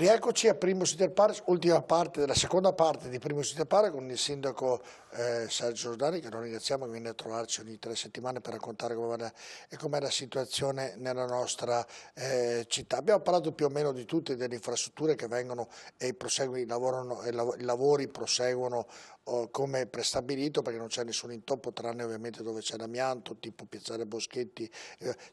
Rieccoci a Primus Inter Pares, ultima parte della seconda parte di Primus Inter Pares con il sindaco Sergio Giordani, che noi ringraziamo, che viene a trovarci ogni 3 settimane per raccontare com'è la situazione nella nostra città. Abbiamo parlato più o meno di tutte delle infrastrutture che vengono e i lavori proseguono come prestabilito, perché non c'è nessun intoppo tranne ovviamente dove c'è l'amianto, tipo Piazzale Boschetti.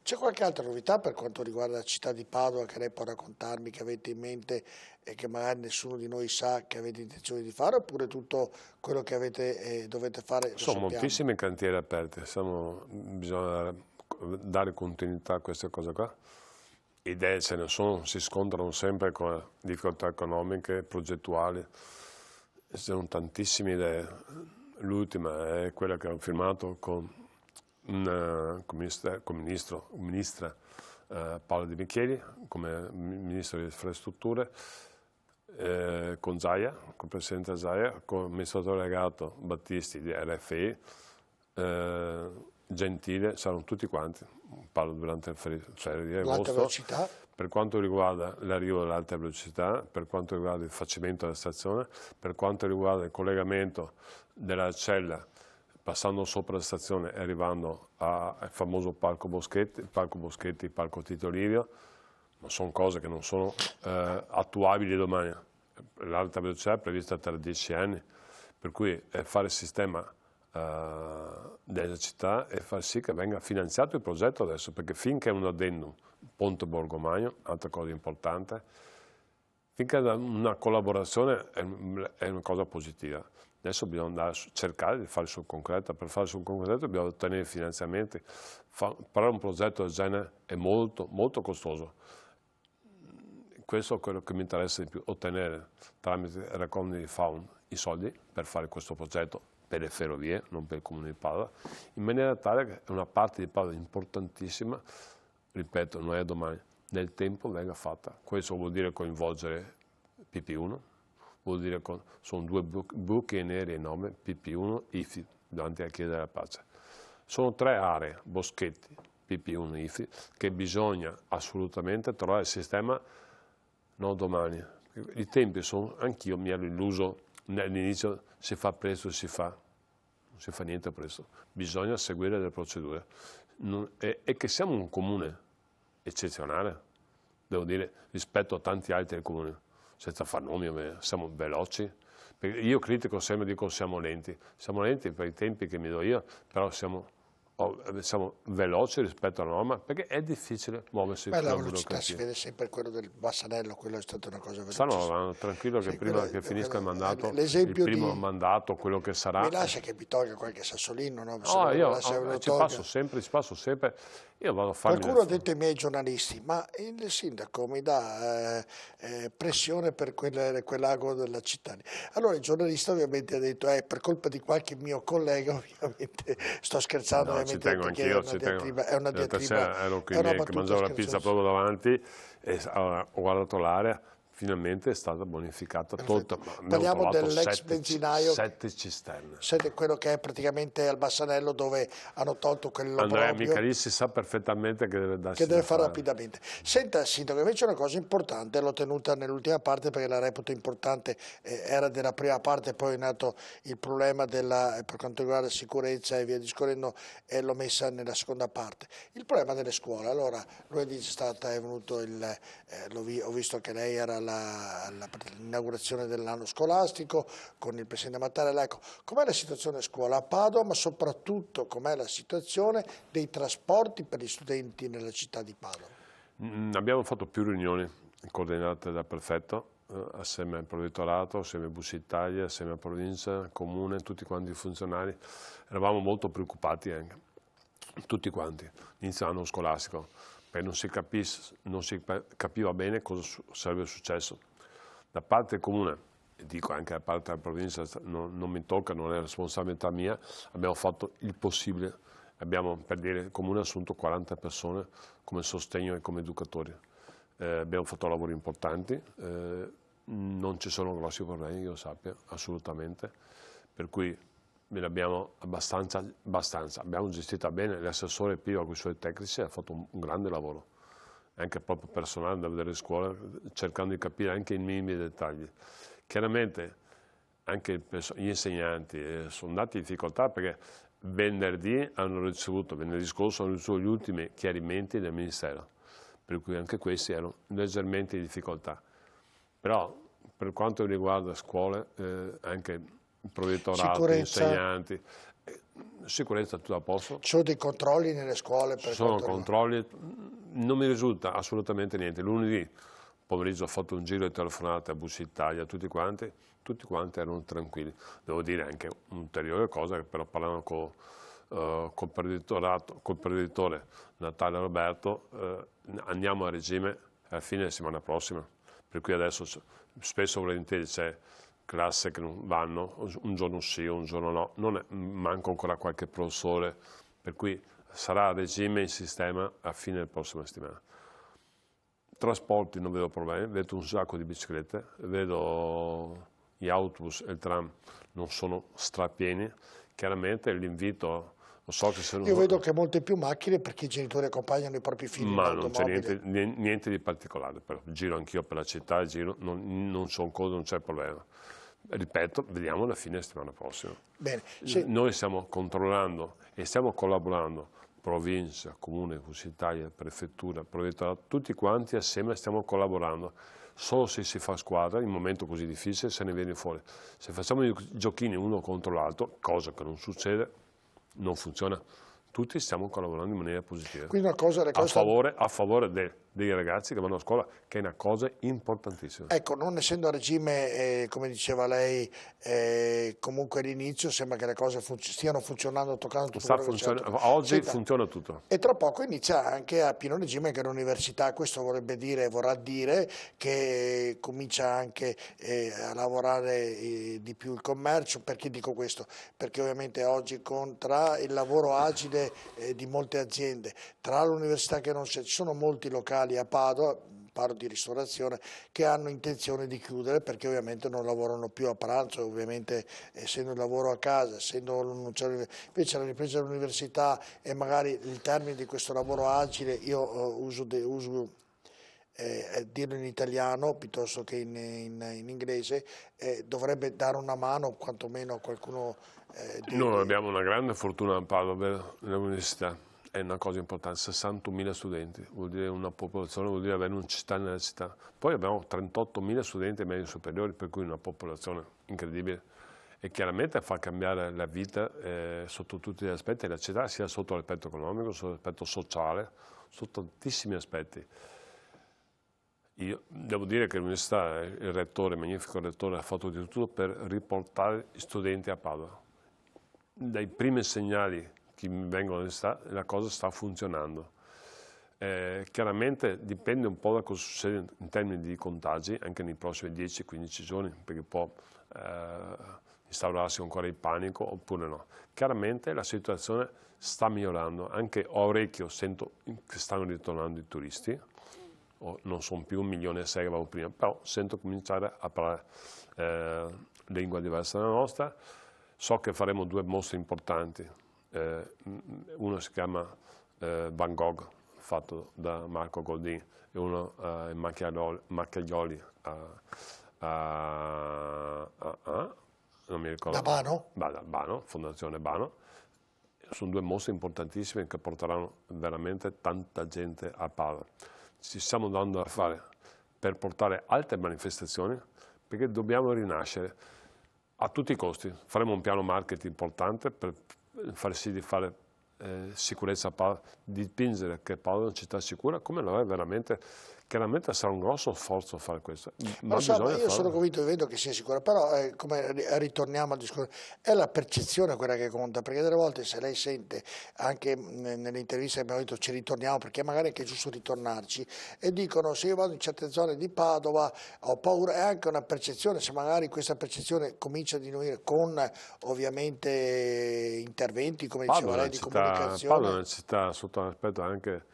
C'è qualche altra novità per quanto riguarda la città di Padova che lei può raccontarmi, che avete in mente e che magari nessuno di noi sa che avete intenzione di fare, oppure tutto quello che avete dovete fare? Sono moltissimi cantieri aperti, bisogna dare continuità a queste cose qua. Idee ce ne sono, si scontrano sempre con difficoltà economiche, progettuali, ci sono tantissime idee. L'ultima è quella che ho firmato con ministra Paolo Di Micheli come ministro delle infrastrutture, con Zaia, con il presidente Zaia, con l'amministratore delegato Battisti di RFI, Gentile, saranno tutti quanti, parlo durante il ferie di agosto, per quanto riguarda l'arrivo dell'alta velocità, per quanto riguarda il facimento della stazione, per quanto riguarda il collegamento della cella passando sopra la stazione e arrivando al famoso Parco Boschetti, il Parco Tito Livio. Ma sono cose che non sono attuabili domani. L'alta velocità è prevista tra 10 anni, per cui fare il sistema della città e far sì che venga finanziato il progetto adesso, perché finché è un addendum, Ponte Borgomagno, altra cosa importante, finché una collaborazione è una cosa positiva. Adesso bisogna cercare di fare sul concreto, per fare sul concreto dobbiamo ottenere finanziamenti, però un progetto del genere è molto, molto costoso. Questo è quello che mi interessa di più, ottenere tramite raccolta di FAUN i soldi per fare questo progetto per le ferrovie, non per il Comune di Padova, in maniera tale che una parte di Padova importantissima, ripeto, non è domani, nel tempo venga fatta. Questo vuol dire coinvolgere PP1, vuol dire che sono due buchi neri enormi, PP1, IFI, davanti a chiedere la pace. Sono 3 aree, Boschetti, PP1, IFI, che bisogna assolutamente trovare il sistema. No, domani. I tempi sono, anch'io mi ero illuso all'inizio, si fa presto, non si fa niente presto. Bisogna seguire le procedure. E che siamo un comune eccezionale, devo dire, rispetto a tanti altri comuni, senza far nomi, siamo veloci. Perché io critico sempre, dico siamo lenti per i tempi che mi do io, però siamo veloci rispetto alla norma, perché è difficile muoversi. La velocità si vede sempre, quello del Bassanello, quello è stata una cosa velocissima. Stanno tranquillo che prima che finisca il mandato, il primo mandato, quello che sarà. Mi lascia che mi tolga qualche sassolino, no? No, io ci passo sempre, io vado a farmi. Qualcuno ha detto ai miei giornalisti, ma il sindaco mi dà pressione per quell'ago della città. Allora il giornalista ovviamente ha detto, per colpa di qualche mio collega, ovviamente, sto scherzando, no, ci tengo anch'io, è una diatriba, ero qui che mangiavo la pizza proprio davanti e ho guardato l'area. Finalmente è stata bonificata, tolta. Parliamo dell'ex benzinaio, 7 cisterne. Quello che è praticamente al Bassanello, dove hanno tolto quello. Andrea Michalissi sa perfettamente che deve darsi. Che deve fare rapidamente. Senta, sindaco, invece una cosa importante, l'ho tenuta nell'ultima parte perché la reputo importante, era della prima parte, poi è nato il problema per quanto riguarda la sicurezza e via discorrendo, e l'ho messa nella seconda parte. Il problema delle scuole. Allora, lunedì è venuto ho visto che lei era all'inaugurazione dell'anno scolastico con il presidente Mattarella. Ecco, com'è la situazione a scuola a Padova, ma soprattutto com'è la situazione dei trasporti per gli studenti nella città di Padova? Abbiamo fatto più riunioni coordinate dal prefetto, assieme al provveditorato, assieme a Bus Italia, assieme a provincia, comune, tutti quanti i funzionari. Eravamo molto preoccupati anche, tutti quanti, inizio anno scolastico, perché non si capiva bene cosa sarebbe successo. Da parte del comune, e dico anche da parte della provincia, non mi tocca, non è responsabilità mia, abbiamo fatto il possibile. Abbiamo, per dire, il comune ha assunto 40 persone come sostegno e come educatori. Abbiamo fatto lavori importanti, non ci sono grossi problemi, io sappia, assolutamente, per cui ne abbiamo abbastanza. Abbiamo gestito bene, l'assessore Pio con i suoi tecnici ha fatto un grande lavoro. anche proprio personale, da vedere le scuole, cercando di capire anche i minimi dettagli. Chiaramente anche gli insegnanti sono andati in difficoltà perché venerdì scorso hanno ricevuto gli ultimi chiarimenti del Ministero, per cui anche questi erano leggermente in difficoltà. Però per quanto riguarda scuole, anche il provveditorato, gli insegnanti, sicurezza tutto a posto. Ci sono dei controlli nelle scuole? Ci sono controlli, non mi risulta assolutamente niente. Lunedì pomeriggio ho fatto un giro di telefonate a Bus Italia, tutti quanti erano tranquilli. Devo dire anche un'ulteriore cosa, che però parlando col preveditore Natalia Roberto, andiamo a regime alla fine della settimana prossima, per cui adesso spesso volentieri c'è classe che non vanno, un giorno sì, un giorno no, manca ancora qualche professore, per cui sarà a regime il sistema a fine della prossima settimana. Trasporti non vedo problemi, vedo un sacco di biciclette, vedo gli autobus e il tram non sono strapieni, chiaramente l'invito, so che io vedo che molte più macchine perché i genitori accompagnano i propri figli in automobile. Ma non c'è niente di particolare, però giro anch'io per la città, non sono cose, non c'è problema. Ripeto, vediamo alla fine della settimana prossima. Bene, noi stiamo controllando e stiamo collaborando, provincia, comune, Bus Italia, prefettura, provveditorato, tutti quanti assieme stiamo collaborando. Solo se si fa squadra, in un momento così difficile, se ne viene fuori. Se facciamo i giochini uno contro l'altro, cosa che non succede, non funziona. Tutti stiamo collaborando in maniera positiva. Quindi una cosa, a favore dei ragazzi che vanno a scuola, che è una cosa importantissima. Ecco, non essendo a regime, come diceva lei, comunque all'inizio sembra che le cose stiano funzionando, toccando tutto quello che c'è. Oggi funziona tutto. E tra poco inizia anche a pieno regime anche l'università, questo vorrà dire che comincia anche a lavorare di più il commercio. Perché dico questo? Perché ovviamente oggi tra il lavoro agile di molte aziende, tra l'università che non c'è, ci sono molti locali a Padova, parlo di ristorazione, che hanno intenzione di chiudere perché ovviamente non lavorano più a pranzo, ovviamente essendo il lavoro a casa, invece la ripresa dell'università e magari il termine di questo lavoro agile, io uso dirlo in italiano piuttosto che in inglese, dovrebbe dare una mano quantomeno a qualcuno. Noi abbiamo una grande fortuna a Padova, nell'università. È una cosa importante, 61.000 studenti, vuol dire una popolazione, vuol dire avere una città nella città. Poi abbiamo 38.000 studenti medi superiori, per cui una popolazione incredibile. E chiaramente fa cambiare la vita sotto tutti gli aspetti della città, sia sotto l'aspetto economico, sotto l'aspetto sociale, su tantissimi aspetti. Io devo dire che l'università, il rettore, il magnifico rettore, ha fatto di tutto per riportare gli studenti a Padova. Dai primi segnali che vengono all'università, la cosa sta funzionando. Chiaramente dipende un po' da cosa succede in termini di contagi, anche nei prossimi 10-15 giorni, perché può instaurarsi ancora il panico oppure no. Chiaramente la situazione sta migliorando, anche a orecchio sento che stanno ritornando i turisti, non sono più 1,6 milioni che avevamo prima, però sento cominciare a parlare lingua diversa dalla nostra. So che faremo 2 mostre importanti. Uno si chiama Van Gogh, fatto da Marco Goldin, e uno è Macchiaioli non mi ricordo. Da Bano? Da Bano, Fondazione Bano. Sono 2 mostre importantissime che porteranno veramente tanta gente a Padova. Ci stiamo dando a fare per portare altre manifestazioni, perché dobbiamo rinascere a tutti i costi. Faremo un piano marketing importante per far sì di fare sicurezza a Padova, di dipingere che Padova è una città sicura, come lo è veramente. Chiaramente sarà un grosso sforzo fare questo. Ma io sono convinto, vedo che sia sicura, però come ritorniamo al discorso, è la percezione quella che conta, perché delle volte se lei sente, anche nelle interviste abbiamo detto ci ritorniamo, perché magari è anche giusto ritornarci, e dicono se io vado in certe zone di Padova ho paura, è anche una percezione, se magari questa percezione comincia a diminuire con ovviamente interventi, come diceva lei, di comunicazione. Padova è una città sotto l'aspetto anche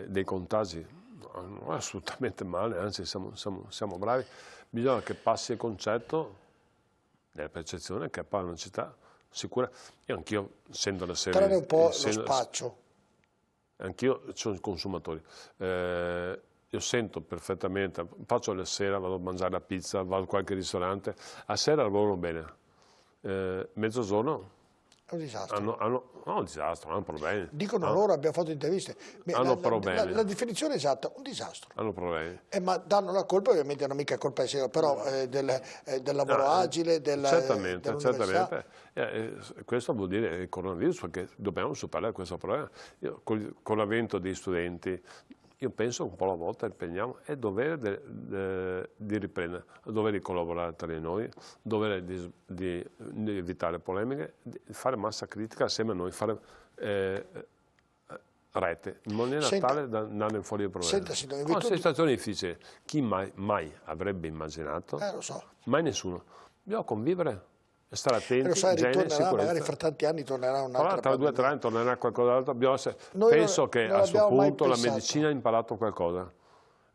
dei contagi, non è assolutamente male, anzi siamo bravi. Bisogna che passi il concetto della percezione che Padova è una città sicura. E anch'io, essendo la serie... Tranne un po' lo spaccio. Anch'io sono consumatori. io sento perfettamente, faccio la sera, vado a mangiare la pizza, vado a qualche ristorante, a sera lavoro bene, mezzogiorno È un disastro. un disastro, hanno problemi. Dicono loro, abbiamo fatto interviste, hanno problemi. La definizione esatta, un disastro. Hanno problemi. Ma danno la colpa, ovviamente non è mica colpa però del lavoro agile, certamente. Questo vuol dire il coronavirus, perché dobbiamo superare questo problema. Con l'avvento dei studenti, io penso un po' alla volta impegniamo, è dovere di riprendere, dovere di collaborare tra di noi, dovere di evitare polemiche, di fare massa critica assieme a noi, fare rete, in maniera tale da andare fuori dai problemi. Con una situazione difficile, chi mai avrebbe immaginato? Lo so. Mai nessuno. Dobbiamo convivere. Stare attenti, ritornerà, magari fra tanti anni tornerà un'altra tra 2 o 3 anni tornerà qualcos'altro. Penso che a questo punto la medicina ha imparato qualcosa,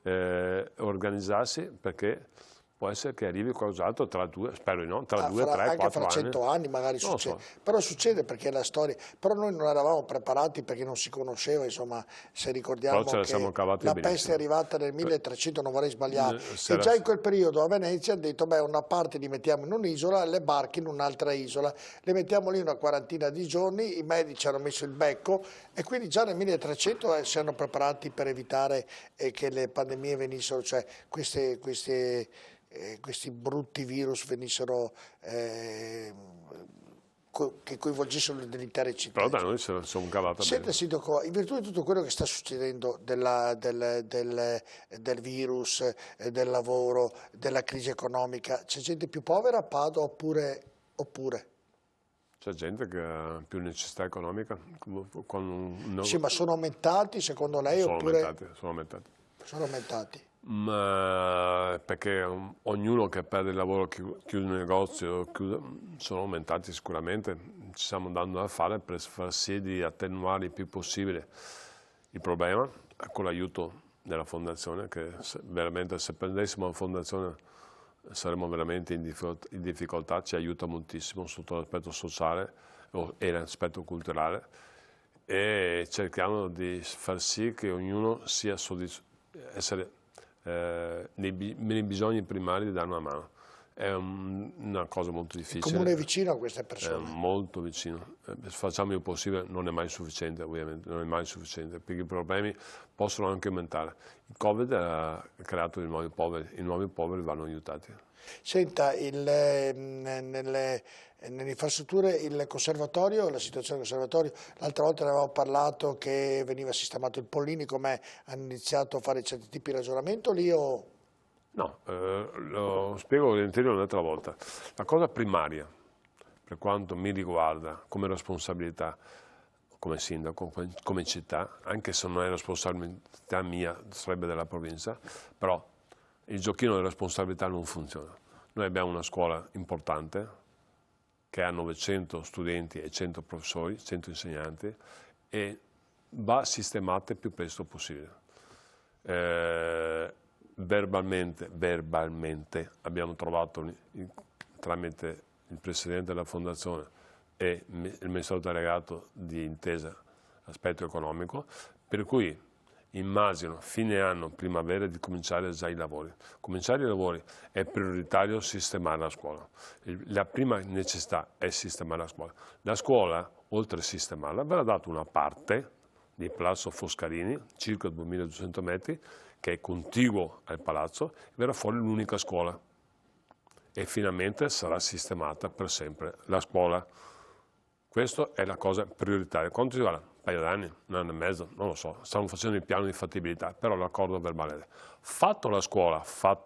organizzarsi, perché può essere che arrivi qualcos'altro tra 2, spero di no, tra 2, 3, 4 anni. Anche fra 100 anni magari succede, però succede perché la storia, però noi non eravamo preparati perché non si conosceva, insomma, se ricordiamo che la peste è arrivata nel 1300, non vorrei sbagliare, e già in quel periodo a Venezia hanno detto, beh, una parte li mettiamo in un'isola, le barche in un'altra isola, le mettiamo lì una quarantina di giorni, i medici hanno messo il becco e quindi già nel 1300 si erano preparati per evitare che le pandemie venissero, cioè questi brutti virus venissero, che coinvolgessero l'intera città. Però da noi se ne sono cavata bene. Senta, Sindaco, in virtù di tutto quello che sta succedendo del virus, del lavoro, della crisi economica, c'è gente più povera a Padova oppure? C'è gente che ha più necessità economica? Sì, ma sono aumentati secondo lei? Sono aumentati. Sono aumentati. Ma perché ognuno che perde il lavoro, chiude un negozio, sono aumentati sicuramente, ci stiamo dando da fare per far sì di attenuare il più possibile il problema con l'aiuto della fondazione, che veramente se prendessimo la fondazione saremmo veramente in difficoltà, ci aiuta moltissimo sotto l'aspetto sociale e l'aspetto culturale, e cerchiamo di far sì che ognuno sia soddisfatto, nei bisogni primari di dare una mano. È una cosa molto difficile. Il comune è vicino a queste persone? Molto vicino. Facciamo il possibile, non è mai sufficiente ovviamente, non è mai sufficiente, perché i problemi possono anche aumentare. Il Covid ha creato i nuovi poveri vanno aiutati. Senta, nelle infrastrutture, il conservatorio, la situazione del conservatorio, l'altra volta ne avevamo parlato che veniva sistemato il Pollini, com'è? Hanno iniziato a fare certi tipi di ragionamento lì o? No, lo spiego volentieri un'altra volta. La cosa primaria, per quanto mi riguarda, come responsabilità, come sindaco, come città, anche se non è responsabilità mia, sarebbe della provincia, però il giochino della responsabilità non funziona. Noi abbiamo una scuola importante che ha 900 studenti e 100 professori, 100 insegnanti, e va sistemata il più presto possibile. Verbalmente abbiamo trovato tramite il Presidente della Fondazione e il Ministero delegato di intesa aspetto economico, per cui immagino fine anno, primavera, di cominciare già i lavori. Cominciare i lavori è prioritario sistemare la scuola. La prima necessità è sistemare la scuola. La scuola, oltre a sistemarla, verrà data una parte di Palazzo Foscarini, circa 2200 metri, che è contiguo al palazzo, e verrà fuori l'unica scuola. E finalmente sarà sistemata per sempre la scuola. Questa è la cosa prioritaria. Quanto ci vorrà? Un paio d'anni, un anno e mezzo, non lo so. Stanno facendo il piano di fattibilità, però l'accordo verbale è. Fatto la scuola, sarà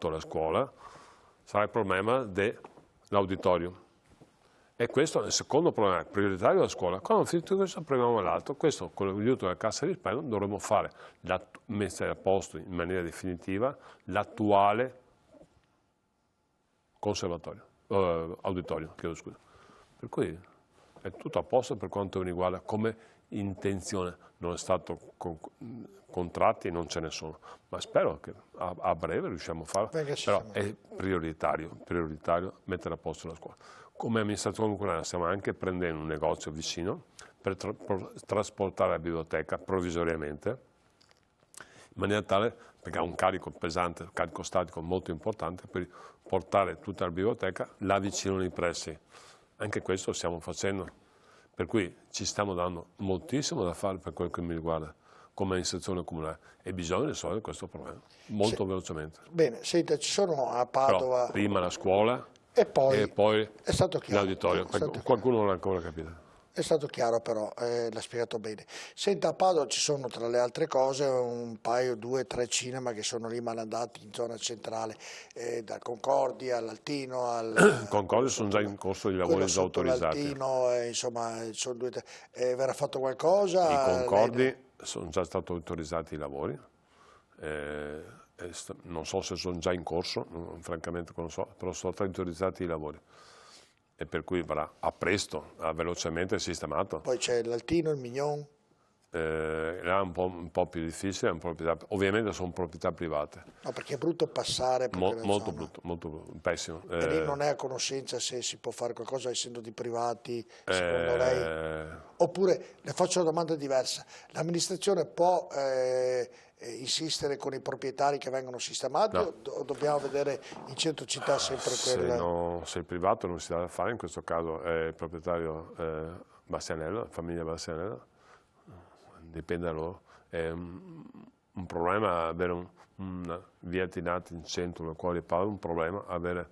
il problema dell'auditorio. E questo è il secondo problema prioritario della scuola. Quando finito questo, prendiamo l'altro. Questo, con l'aiuto della Cassa di Risparmio, dovremo fare, mettere a posto in maniera definitiva l'attuale auditorio, chiedo scusa. Per cui è tutto a posto per quanto mi riguarda come intenzione. Non è stato contratti, non ce ne sono, ma spero che a breve riusciamo a farlo. Però è prioritario mettere a posto la scuola. Come amministrazione comunale stiamo anche prendendo un negozio vicino per trasportare la biblioteca provvisoriamente, maniera tale, perché ha un carico pesante, un carico statico molto importante, per portare tutta la biblioteca là vicino ai pressi. Anche questo stiamo facendo, per cui ci stiamo dando moltissimo da fare per quel che mi riguarda come amministrazione comunale e bisogna risolvere questo problema molto velocemente. Bene, senta, ci sono a Padova... Però prima la scuola e poi l'auditorio, qualcuno non l'ha ancora capito. È stato chiaro però, l'ha spiegato bene. Senta, a Padova ci sono tra le altre cose un paio, 2 o 3 cinema che sono rimandati in zona centrale, da Concordia all'Altino. Concordia sono già in corso di lavori già autorizzati. L'Altino, insomma, sono 2 verrà fatto qualcosa? I Concordi sono già stati autorizzati i lavori, non so se sono già in corso, francamente non so, però sono stati autorizzati i lavori. E per cui verrà a presto, velocemente sistemato. Poi c'è l'Altino, il Mignon? Là è un po' più difficile, ovviamente sono proprietà private. No, perché è brutto passare. Molto brutto, pessimo. E lì non è a conoscenza se si può fare qualcosa essendo di privati, secondo lei? Oppure, le faccio una domanda diversa, l'amministrazione può insistere con i proprietari che vengono sistemati o dobbiamo vedere in centro città sempre quel... Se il privato non si dà da fare, in questo caso è il proprietario Bastianello, famiglia Bastianello, dipende da loro. È un problema avere una via Tinati in centro, nel cuore di Padova, è un problema avere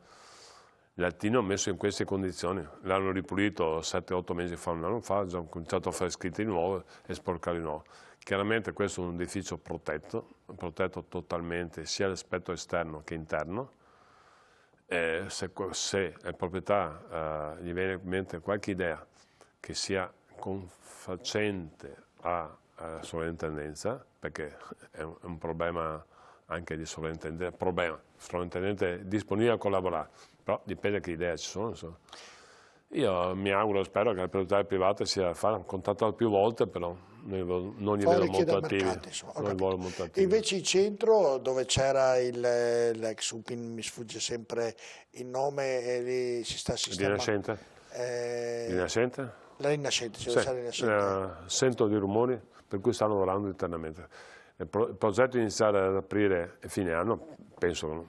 l'Altino messo in queste condizioni. L'hanno ripulito 7-8 mesi fa, un anno fa, già hanno cominciato a fare scritte nuove e sporcare di nuovo. Chiaramente questo è un edificio protetto totalmente sia l'aspetto esterno che interno. Se al proprietario gli viene in mente qualche idea che sia confacente a sovrintendenza, perché è un problema anche di sovrintendenza, sovrintendente è disponibile a collaborare, però dipende che idee ci sono. Insomma. Io mi auguro, spero che il proprietario privato sia contattato più volte, però non gli vedo molto attivi. Invece in centro, dove c'era l'ex UPIN, mi sfugge sempre il nome, e lì si sta sistemando. Rinascente? La Rinascente, sento dei rumori, per cui stanno lavorando internamente. Il progetto iniziale ad aprire a fine anno, penso,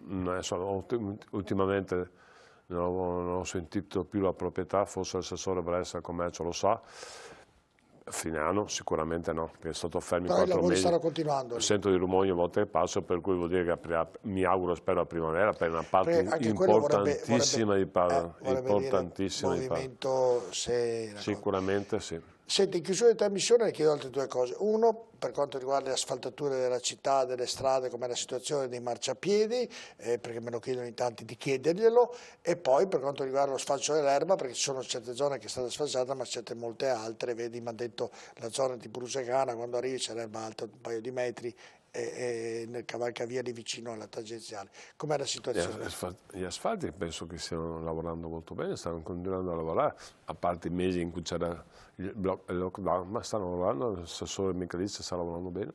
ultimamente non ho sentito più la proprietà, forse l'assessore Bressa al commercio lo sa, a fine anno sicuramente no, perché è stato fermo 4 mesi. Però i lavori stanno continuando. Sento di rumori ogni volta che passo, per cui vuol dire che aprirà, mi auguro, spero a primavera, per una parte importantissima di Padova. Importantissima di Padova. Sicuramente sì. Senti, in chiusura di trasmissione le chiedo altre 2 cose. Uno, per quanto riguarda le asfaltature della città, delle strade, com'è la situazione dei marciapiedi, perché me lo chiedono in tanti di chiederglielo, e poi per quanto riguarda lo sfalcio dell'erba, perché ci sono certe zone che è stata sfalciata, ma c'è molte altre, vedi, mi ha detto la zona di Brusegana, quando arrivi c'è l'erba alta un paio di metri, e nel cavalcavia lì vicino alla tangenziale. Com'è la situazione? Gli asfalti penso che stiano lavorando molto bene, stanno continuando a lavorare, a parte i mesi in cui c'era il lockdown, ma stanno lavorando, l'assessore Michalizza sta lavorando bene,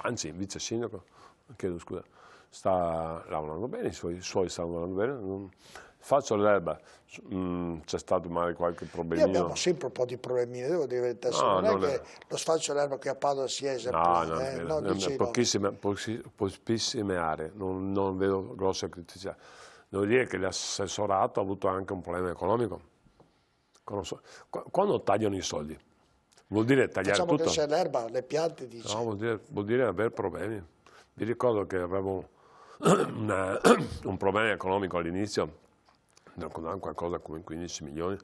anzi il vice sindaco, chiedo scusa, sta lavorando bene, i suoi stanno lavorando bene. Faccio l'erba, c'è stato magari qualche problemino. Noi abbiamo sempre un po' di problemini, devo dire, non è che lo sfalcio dell'erba qui a Padova sia esemplare. Pochissime aree, non vedo grosse criticità. Devo dire che l'assessorato ha avuto anche un problema economico. Quando tagliano i soldi, vuol dire tagliare tutto? Facciamo crescere l'erba, le piante, dice. No, vuol dire avere problemi. Vi ricordo che avevo un problema economico all'inizio, qualcosa come 15 milioni,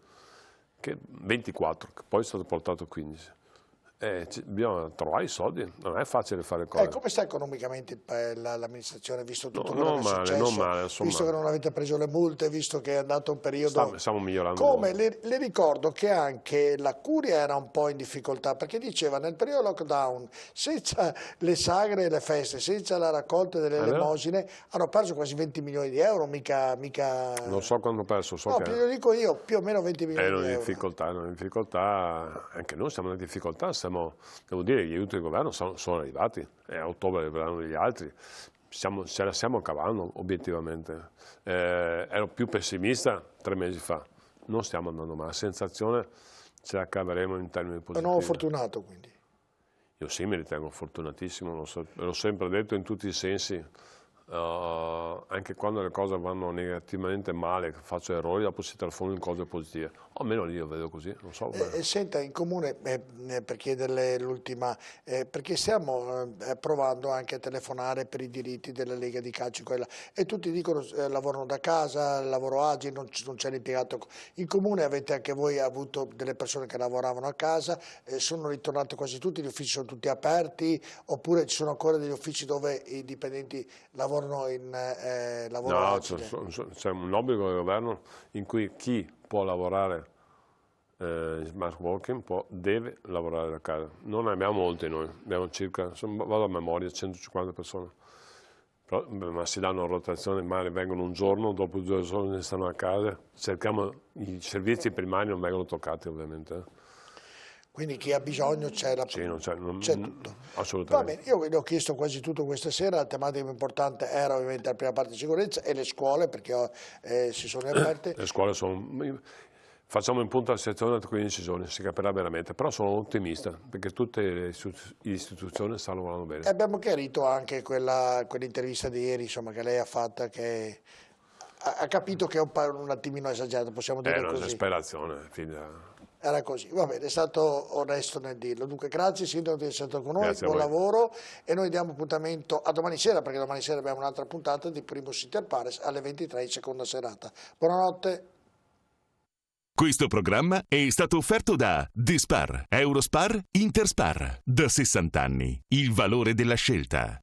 24, che poi è stato portato a 15. Bisogna trovare i soldi, non è facile fare cose. Come sta economicamente l'amministrazione, visto tutto quello che è successo? Non male, insomma. Visto che non avete preso le multe, visto che è andato un periodo... Stiamo migliorando. Le ricordo che anche la Curia era un po' in difficoltà, perché diceva nel periodo lockdown, senza le sagre e le feste, senza la raccolta delle elemosine, hanno perso quasi 20 milioni di euro, mica... Non so quanto ho perso, che... lo dico io, più o meno 20 milioni di euro. Erano in difficoltà, anche noi siamo in difficoltà, devo dire che gli aiuti del governo sono arrivati, a ottobre arriveranno gli altri, ce la stiamo cavando obiettivamente. Ero più pessimista 3 mesi fa, non stiamo andando male, la sensazione ce la caveremo in termini positivi. Un uomo fortunato quindi? Io sì, mi ritengo fortunatissimo, l'ho sempre detto in tutti i sensi, anche quando le cose vanno negativamente male, faccio errori, dopo si trasformano in cose positive. O almeno io vedo così, non so. Senta, in comune, per chiederle l'ultima, perché stiamo provando anche a telefonare per i diritti della Lega di Calcio, e tutti dicono lavorano da casa, lavoro agile, non c'è l'impiegato. In comune avete anche voi avuto delle persone che lavoravano a casa, sono ritornati quasi tutti, gli uffici sono tutti aperti, oppure ci sono ancora degli uffici dove i dipendenti lavorano in lavoro agile? C'è un obbligo del governo in cui chi può lavorare in smart working deve lavorare da casa. Non ne abbiamo molti noi, abbiamo circa, vado a memoria, 150 persone. Però, ma si danno rotazione, magari vengono un giorno, dopo 2 giorni stanno a casa. Cerchiamo, i servizi primari non vengono toccati ovviamente. Quindi chi ha bisogno c'è tutto. Assolutamente. Va bene, io vi ho chiesto quasi tutto questa sera, la tematica più importante era ovviamente la prima parte di sicurezza e le scuole, perché si sono aperte. Le scuole facciamo in punta la situazione da 15 giorni, si capirà veramente, però sono ottimista perché tutte le istituzioni stanno lavorando bene. E abbiamo chiarito anche quell'intervista di ieri, insomma, che lei ha fatta, che ha capito che è un attimino esagerato, possiamo dire così. È un'esasperazione. Era così, va bene, è stato onesto nel dirlo. Dunque grazie Sindaco di essere stato con noi, Grazie buon lavoro e noi diamo appuntamento a domani sera, perché domani sera abbiamo un'altra puntata di Primus Inter Pares alle 23 in seconda serata. Buonanotte. Questo programma è stato offerto da Dispar, Eurospar, Interspar. Da 60 anni, il valore della scelta.